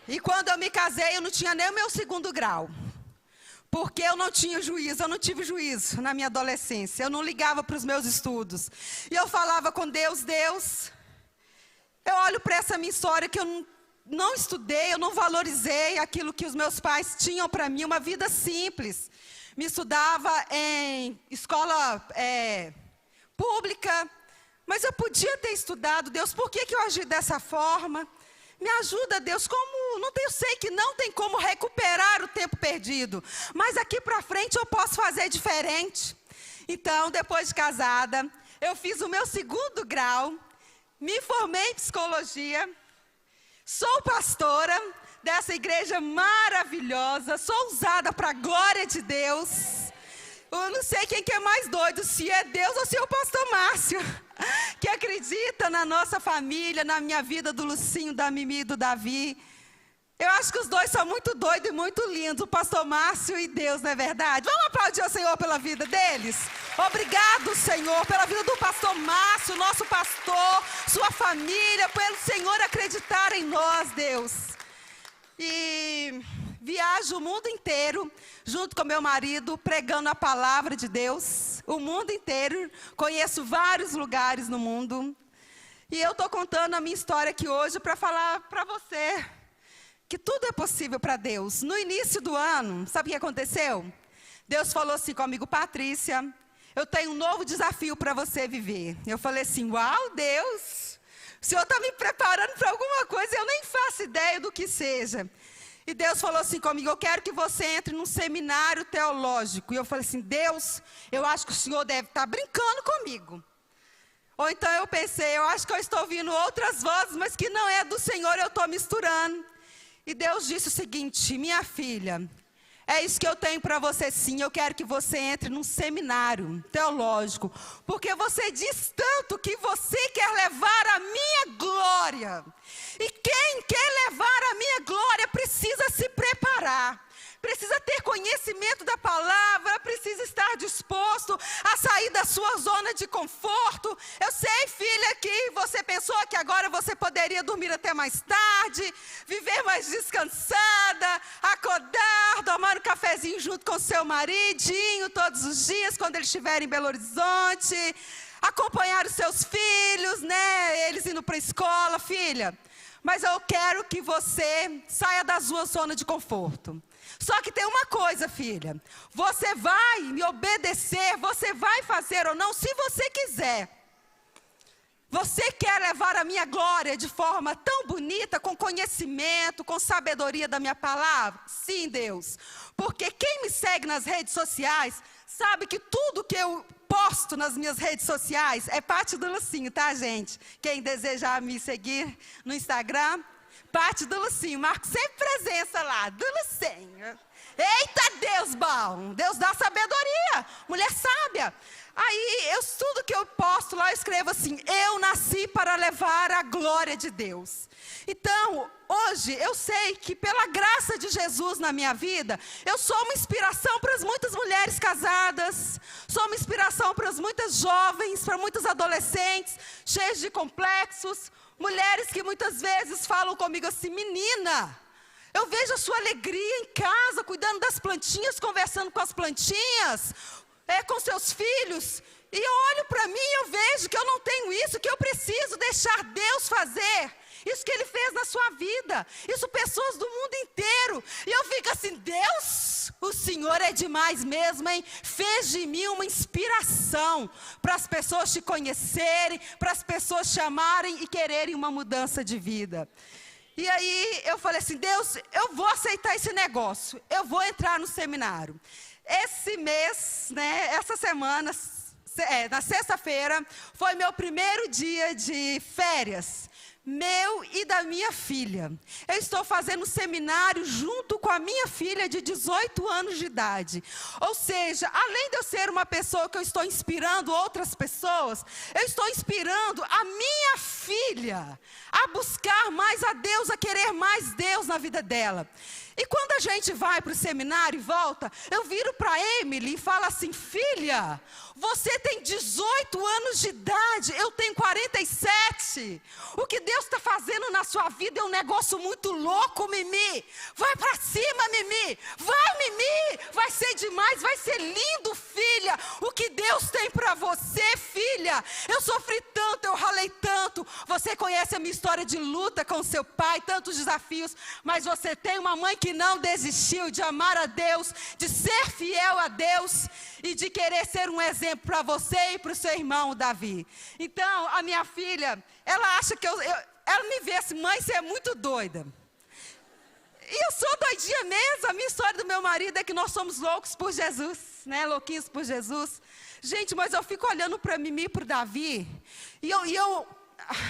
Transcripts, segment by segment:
E quando eu me casei, eu não tinha nem o meu segundo grau. Porque eu não tinha juízo, eu não tive juízo na minha adolescência. Eu não ligava para os meus estudos. E eu falava com Deus, Deus, eu olho para essa minha história que eu não estudei, eu não valorizei aquilo que os meus pais tinham para mim, uma vida simples. Me estudava em escola pública, mas eu podia ter estudado. Deus, por que eu agi dessa forma? Me ajuda, Deus, eu sei que não tem como recuperar o tempo perdido, mas aqui para frente eu posso fazer diferente. Então, depois de casada, eu fiz o meu segundo grau, me formei em psicologia, sou pastora dessa igreja maravilhosa, sou usada para a glória de Deus. Eu não sei quem que é mais doido, se é Deus ou se é o pastor Márcio, que acredita na nossa família, na minha vida, do Lucinho, da Mimi e do Davi. Eu acho que os dois são muito doidos e muito lindos, o pastor Márcio e Deus, não é verdade? Vamos aplaudir o Senhor pela vida deles? Obrigado, Senhor, pela vida do pastor Márcio, nosso pastor, sua família, pelo Senhor acreditar em nós, Deus. E viajo o mundo inteiro, junto com meu marido, pregando a palavra de Deus. O mundo inteiro, conheço vários lugares no mundo. E eu estou contando a minha história aqui hoje para falar para você que tudo é possível para Deus. No início do ano, sabe o que aconteceu? Deus falou assim comigo, Patrícia, eu tenho um novo desafio para você viver. Eu falei assim, uau, Deus, o Senhor está me preparando para alguma coisa, eu nem faço ideia do que seja. E Deus falou assim comigo, eu quero que você entre num seminário teológico. E eu falei assim, Deus, eu acho que o Senhor deve estar brincando comigo. Ou então eu pensei, eu acho que eu estou ouvindo outras vozes, mas que não é do Senhor, eu estou misturando. E Deus disse o seguinte, minha filha, é isso que eu tenho para você sim, eu quero que você entre num seminário teológico, porque você diz tanto que você quer levar a minha glória. E quem quer levar a minha glória precisa se preparar. Precisa ter conhecimento da palavra, precisa estar disposto a sair da sua zona de conforto. Eu sei, filha, que você pensou que agora você poderia dormir até mais tarde, viver mais descansada, acordar, tomar um cafezinho junto com seu maridinho todos os dias, quando ele estiver em Belo Horizonte, acompanhar os seus filhos, né, eles indo para a escola, filha. Mas eu quero que você saia da sua zona de conforto. Só que tem uma coisa, filha, você vai me obedecer, você vai fazer ou não, se você quiser. Você quer levar a minha glória de forma tão bonita, com conhecimento, com sabedoria da minha palavra? Sim, Deus. Porque quem me segue nas redes sociais, sabe que tudo que eu posto nas minhas redes sociais é parte do Lucinho, tá, gente? Quem desejar me seguir no Instagram, parte do Lucinho, marco sempre presença lá, do Lucinho. Eita, Deus bom, Deus dá sabedoria, mulher sábia. Aí, tudo que eu posto lá, eu escrevo assim, eu nasci para levar a glória de Deus. Então, hoje, eu sei que pela graça de Jesus na minha vida, eu sou uma inspiração para as muitas mulheres casadas, sou uma inspiração para as muitas jovens, para muitos adolescentes, cheios de complexos, mulheres que muitas vezes falam comigo assim, menina, eu vejo a sua alegria em casa, cuidando das plantinhas, conversando com as plantinhas, com seus filhos, e eu olho para mim e eu vejo que eu não tenho isso, que eu preciso deixar Deus fazer isso que Ele fez na sua vida, isso pessoas do mundo inteiro, e eu fico assim, Deus, o Senhor é demais mesmo, hein? Fez de mim uma inspiração para as pessoas te conhecerem, para as pessoas chamarem e quererem uma mudança de vida. E aí eu falei assim, Deus, eu vou aceitar esse negócio, eu vou entrar no seminário. Esse mês, né, essa semana, na sexta-feira, foi meu primeiro dia de férias, meu e da minha filha. Eu estou fazendo um seminário junto com a minha filha de 18 anos de idade. Ou seja, além de eu ser uma pessoa que eu estou inspirando outras pessoas, eu estou inspirando a minha filha a buscar mais a Deus, a querer mais Deus na vida dela. E quando a gente vai para o seminário e volta, eu viro para a Emily e falo assim, filha, você tem 18 anos de idade, eu tenho 47. O que Deus Deus está fazendo na sua vida é um negócio muito louco, Mimi. Vai para cima, Mimi. Vai, Mimi. Vai ser demais, vai ser lindo, filha. O que Deus tem para você, filha. Eu sofri tanto, eu ralei tanto. Você conhece a minha história de luta com seu pai, tantos desafios. Mas você tem uma mãe que não desistiu de amar a Deus, de ser fiel a Deus e de querer ser um exemplo para você e para o seu irmão, Davi. Então, a minha filha, ela acha que ela me vê assim, mãe, você é muito doida. E eu sou doidinha mesmo. A minha história do meu marido é que nós somos loucos por Jesus, né? Louquinhos por Jesus. Gente, mas eu fico olhando para Mimi e para o Davi,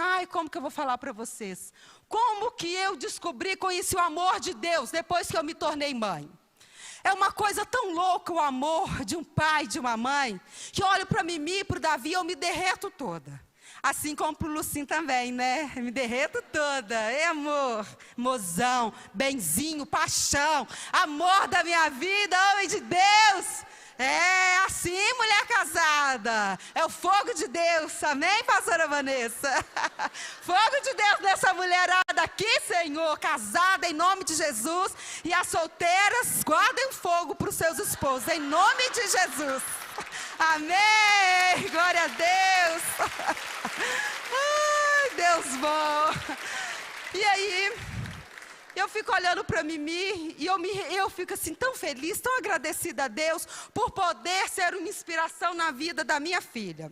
ai, como que eu vou falar para vocês? Como que eu conheci o amor de Deus depois que eu me tornei mãe? É uma coisa tão louca o amor de um pai, de uma mãe, que eu olho para Mimi e para o Davi e eu me derreto toda. Assim como para o Lucim também, né? Me derreto toda. É amor, mozão, benzinho, paixão, amor da minha vida, homem de Deus. É assim, mulher casada. É o fogo de Deus. Amém, pastora Vanessa? Fogo de Deus nessa mulherada aqui, Senhor. Casada em nome de Jesus. E as solteiras, guardem fogo para os seus esposos. Em nome de Jesus. Amém. Glória a Deus. Ai, Deus bom. E aí, eu fico olhando para Mimi e eu fico assim tão feliz, tão agradecida a Deus por poder ser uma inspiração na vida da minha filha.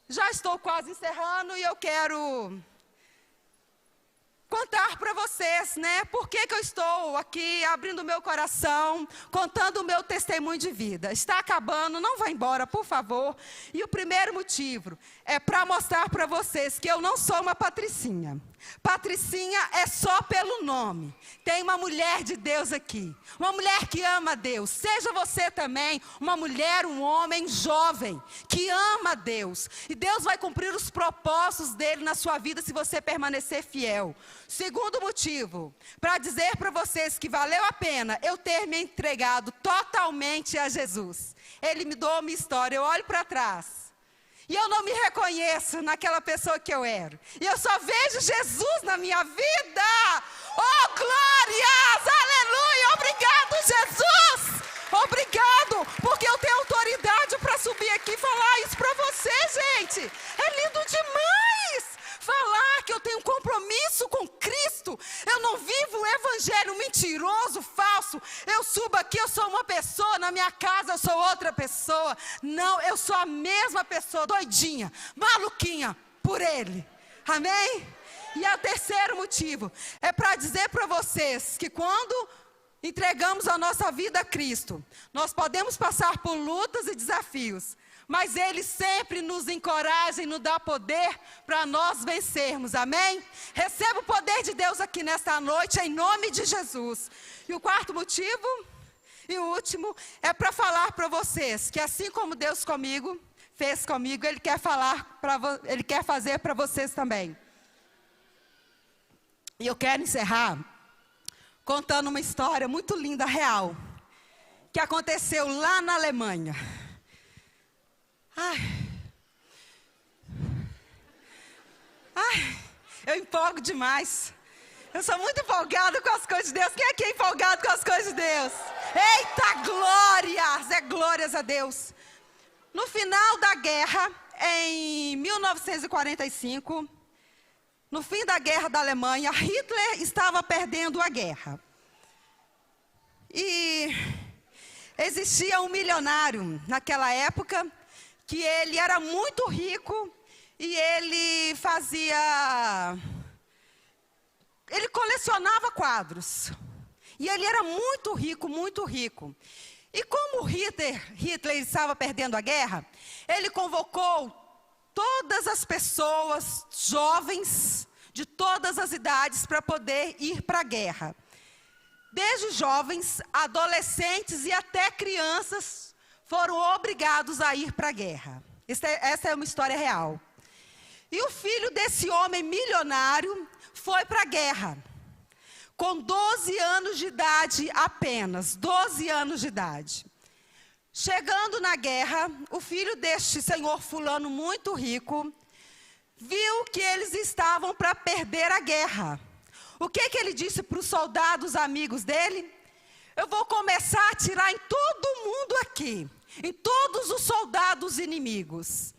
Já estou quase encerrando e eu quero contar para vocês, né? Por que eu estou aqui abrindo o meu coração, contando o meu testemunho de vida. Está acabando, não vá embora, por favor. E o primeiro motivo é para mostrar para vocês que eu não sou uma patricinha. Patricinha é só pelo nome. Tem uma mulher de Deus aqui. Uma mulher que ama a Deus. Seja você também uma mulher, um homem jovem que ama a Deus. E Deus vai cumprir os propósitos dele na sua vida se você permanecer fiel. Segundo motivo, para dizer para vocês que valeu a pena eu ter me entregado totalmente a Jesus. Ele me deu uma história, eu olho para trás. E eu não me reconheço naquela pessoa que eu era. E eu só vejo Jesus na minha vida. Oh, glórias! Aleluia! Obrigado, Jesus! Obrigado, porque eu tenho autoridade para subir aqui e falar isso para você, gente. É lindo demais! Falar que eu tenho um compromisso com Cristo. Eu não vivo um evangelho mentiroso, falso. Eu subo aqui, eu sou uma pessoa, na minha casa eu sou outra pessoa. Não, eu sou a mesma pessoa, doidinha, maluquinha, por Ele. Amém? E o terceiro motivo é para dizer para vocês que quando entregamos a nossa vida a Cristo, nós podemos passar por lutas e desafios, mas Ele sempre nos encoraja e nos dá poder para nós vencermos, amém? Receba o poder de Deus aqui nesta noite, em nome de Jesus. E o quarto motivo, e o último, é para falar para vocês, que assim como Deus fez comigo, Ele quer Ele quer fazer para vocês também. E eu quero encerrar contando uma história muito linda, real, que aconteceu lá na Alemanha. Eu empolgo demais. Eu sou muito empolgada com as coisas de Deus. Quem aqui é empolgado com as coisas de Deus? Eita, glórias! É glórias a Deus. No final da guerra, em 1945, no fim da guerra da Alemanha, Hitler estava perdendo a guerra. E existia um milionário naquela época, que ele era muito rico e ele colecionava quadros. E ele era muito rico, muito rico. E como Hitler estava perdendo a guerra, ele convocou todas as pessoas jovens, de todas as idades, para poder ir para a guerra. Desde jovens, adolescentes e até crianças foram obrigados a ir para a guerra. Essa é uma história real. E o filho desse homem milionário foi para a guerra, com 12 anos de idade apenas, 12 anos de idade. Chegando na guerra, o filho deste senhor fulano muito rico, viu que eles estavam para perder a guerra. O que ele disse para os soldados amigos dele? Eu vou começar a atirar em todo mundo aqui, em todos os soldados inimigos.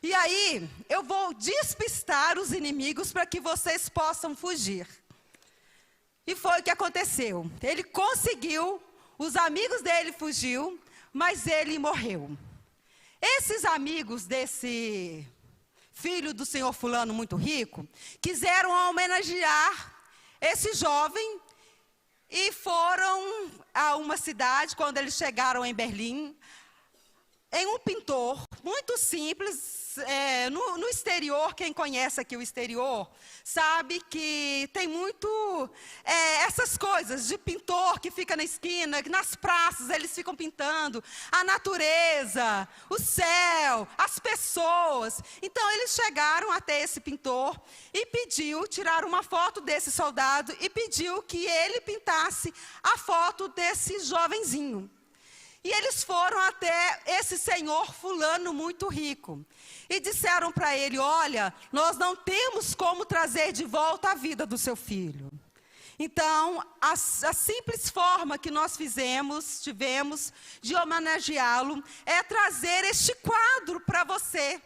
E aí, eu vou despistar os inimigos para que vocês possam fugir. E foi o que aconteceu. Ele conseguiu, os amigos dele fugiu, mas ele morreu. Esses amigos desse filho do senhor fulano muito rico, quiseram homenagear esse jovem e foram a uma cidade, quando eles chegaram em Berlim, em um pintor muito simples. No exterior, quem conhece aqui o exterior, sabe que tem muito essas coisas de pintor que fica na esquina, nas praças eles ficam pintando a natureza, o céu, as pessoas. Então eles chegaram até esse pintor e tiraram uma foto desse soldado e pediu que ele pintasse a foto desse jovenzinho. E eles foram até esse senhor fulano muito rico. E disseram para ele, olha, nós não temos como trazer de volta a vida do seu filho. Então, a simples forma que nós tivemos de homenageá-lo, é trazer este quadro para você.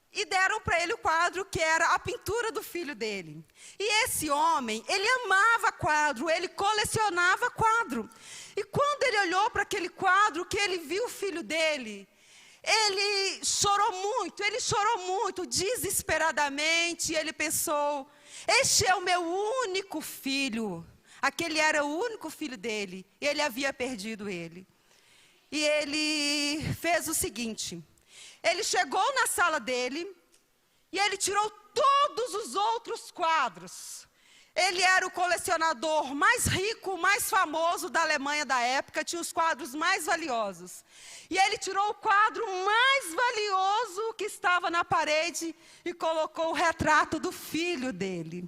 E deram para ele o quadro que era a pintura do filho dele. E esse homem, ele amava quadro, ele colecionava quadro. E quando ele olhou para aquele quadro, que ele viu o filho dele, ele chorou muito, desesperadamente. E ele pensou, este é o meu único filho. Aquele era o único filho dele, e ele havia perdido ele. E ele fez o seguinte, ele chegou na sala dele, e ele tirou todos os outros quadros. Ele era o colecionador mais rico, mais famoso da Alemanha da época, tinha os quadros mais valiosos. E ele tirou o quadro mais valioso que estava na parede e colocou o retrato do filho dele.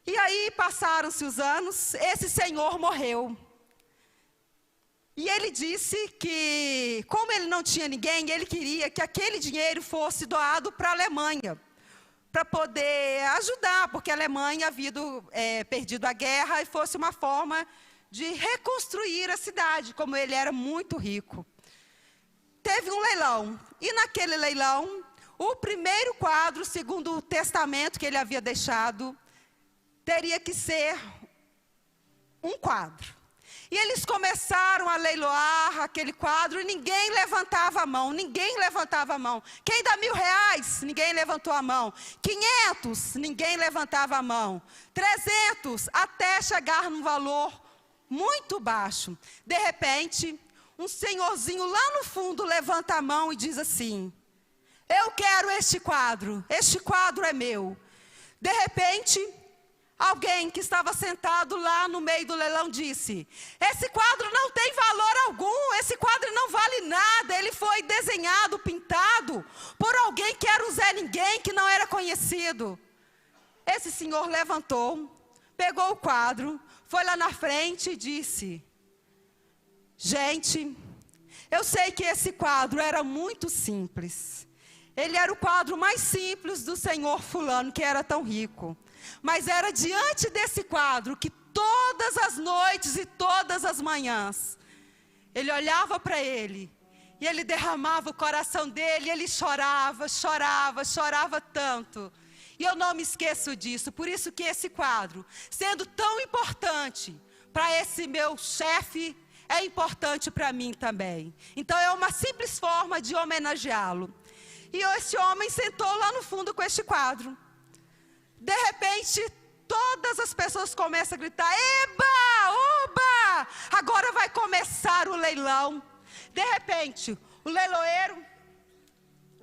E aí passaram-se os anos, esse senhor morreu. E ele disse que, como ele não tinha ninguém, ele queria que aquele dinheiro fosse doado para a Alemanha, para poder ajudar, porque a Alemanha havia perdido a guerra e fosse uma forma de reconstruir a cidade, como ele era muito rico. Teve um leilão, e naquele leilão, o primeiro quadro, segundo o testamento que ele havia deixado, teria que ser um quadro. E eles começaram a leiloar aquele quadro e ninguém levantava a mão, Quem dá R$1.000? Ninguém levantou a mão. 500? Ninguém levantava a mão. 300? Até chegar num valor muito baixo. De repente, um senhorzinho lá no fundo levanta a mão e diz assim, eu quero este quadro é meu. De repente, alguém que estava sentado lá no meio do leilão disse, esse quadro não tem valor algum, esse quadro não vale nada, ele foi desenhado, pintado por alguém que era um Zé Ninguém, que não era conhecido. Esse senhor levantou, pegou o quadro, foi lá na frente e disse, gente, eu sei que esse quadro era muito simples. Ele era o quadro mais simples do senhor fulano, que era tão rico. Mas era diante desse quadro que todas as noites e todas as manhãs, ele olhava para ele, e ele derramava o coração dele, e ele chorava tanto. E eu não me esqueço disso, por isso que esse quadro, sendo tão importante para esse meu chefe, é importante para mim também. Então é uma simples forma de homenageá-lo. E esse homem sentou lá no fundo com este quadro. De repente, todas as pessoas começam a gritar, eba, oba, agora vai começar o leilão. De repente, o leiloeiro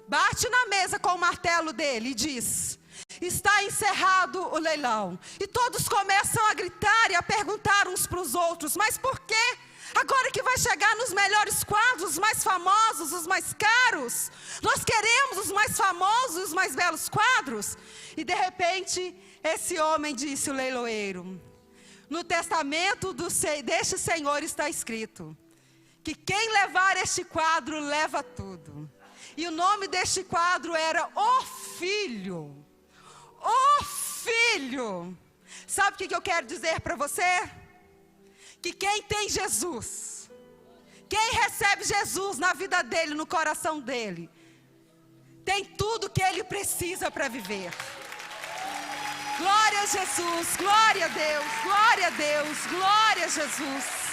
bate na mesa com o martelo dele e diz, está encerrado o leilão. E todos começam a gritar e a perguntar uns para os outros, mas por quê? Agora que vai chegar nos melhores quadros, os mais famosos, os mais caros. Nós queremos os mais famosos, os mais belos quadros. E de repente, esse homem disse, o leiloeiro, no testamento deste senhor está escrito, que quem levar este quadro leva tudo. E o nome deste quadro era O Filho. O Filho. Sabe o que eu quero dizer para você? Que quem tem Jesus, quem recebe Jesus na vida dele, no coração dele, tem tudo que ele precisa para viver. Glória a Jesus, glória a Deus, glória a Deus, glória a Jesus.